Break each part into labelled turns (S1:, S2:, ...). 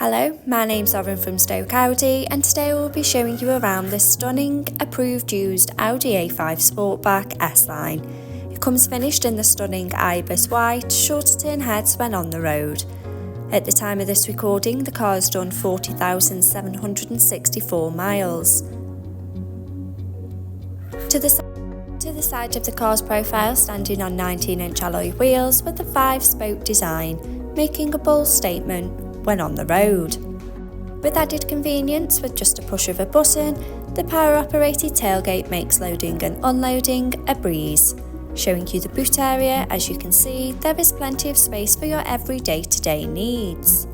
S1: Hello, my name's Lauren from Stoke Audi, and today I will be showing you around this stunning approved used Audi A5 Sportback S-Line. It comes finished in the stunning ibis white, shorter turn heads when on the road. At the time of this recording, the car has done 40,764 miles. To the side of the car's profile, standing on 19-inch alloy wheels with the 5-spoke design, making a bold statement when on the road. With added convenience, with just a push of a button, the power-operated tailgate makes loading and unloading a breeze. Showing you the boot area, as you can see, there is plenty of space for your every day-to-day needs.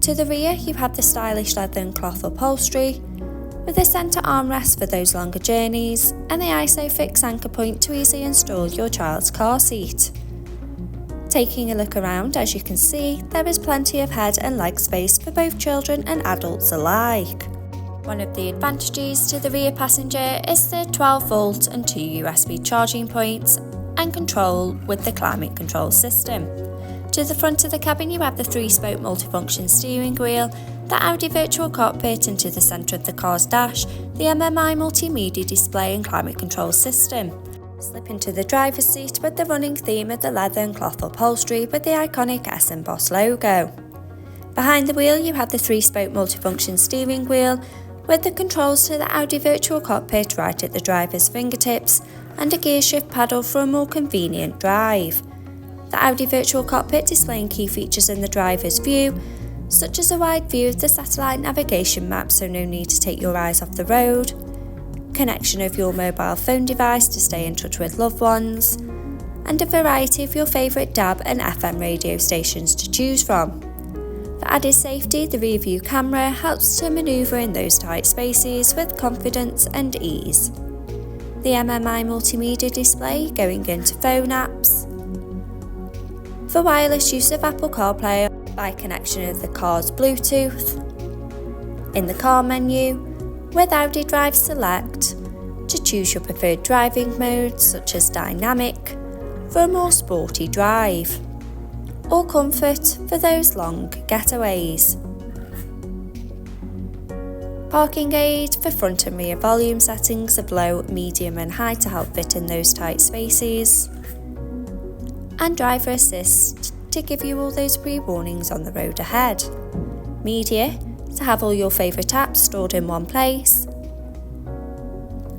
S1: To the rear, you have the stylish leather and cloth upholstery, with a centre armrest for those longer journeys, and the ISOFIX anchor point to easily install your child's car seat. Taking a look around, as you can see, there is plenty of head and leg space for both children and adults alike. One of the advantages to the rear passenger is the 12-volt and 2 USB charging points and control with the climate control system. To the front of the cabin, you have the 3-spoke multifunction steering wheel, the Audi virtual cockpit, and to the centre of the car's dash, the MMI multimedia display and climate control system. Slip into the driver's seat with the running theme of the leather and cloth upholstery with the iconic S and Boss logo. Behind the wheel, you have the 3-spoke multifunction steering wheel with the controls to the Audi virtual cockpit right at the driver's fingertips and a gear shift paddle for a more convenient drive. The Audi virtual cockpit displaying key features in the driver's view, such as a wide view of the satellite navigation map, so no need to take your eyes off the road, connection of your mobile phone device to stay in touch with loved ones, and a variety of your favourite DAB and FM radio stations to choose from. For added safety, the rear view camera helps to manoeuvre in those tight spaces with confidence and ease. The MMI multimedia display going into phone apps. For wireless use of Apple CarPlay by connection of the car's Bluetooth. In the car menu, with Audi Drive Select, to choose your preferred driving mode such as dynamic for a more sporty drive, or comfort for those long getaways. Parking aid for front and rear volume settings of low, medium and high to help fit in those tight spaces, and driver assist to give you all those pre-warnings on the road ahead. Media to have all your favourite apps stored in one place,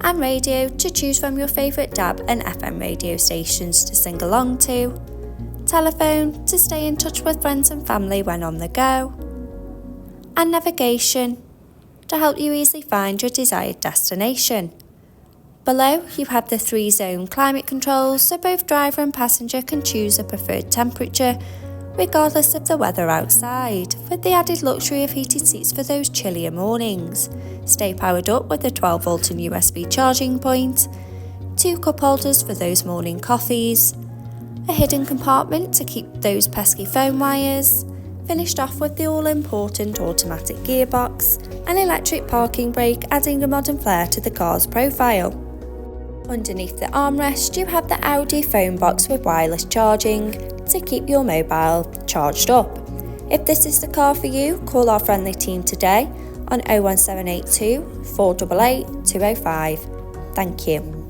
S1: and radio to choose from your favourite DAB and FM radio stations to sing along to, telephone to stay in touch with friends and family when on the go, and navigation to help you easily find your desired destination. Below, you have the 3-zone climate controls, so both driver and passenger can choose a preferred temperature regardless of the weather outside, with the added luxury of heated seats for those chillier mornings. Stay powered up with a 12-volt and USB charging point, 2 cup holders for those morning coffees, a hidden compartment to keep those pesky phone wires, finished off with the all-important automatic gearbox, and electric parking brake, adding a modern flair to the car's profile. Underneath the armrest, you have the Audi phone box with wireless charging to keep your mobile charged up. If this is the car for you, call our friendly team today on 01782 488 205. Thank you.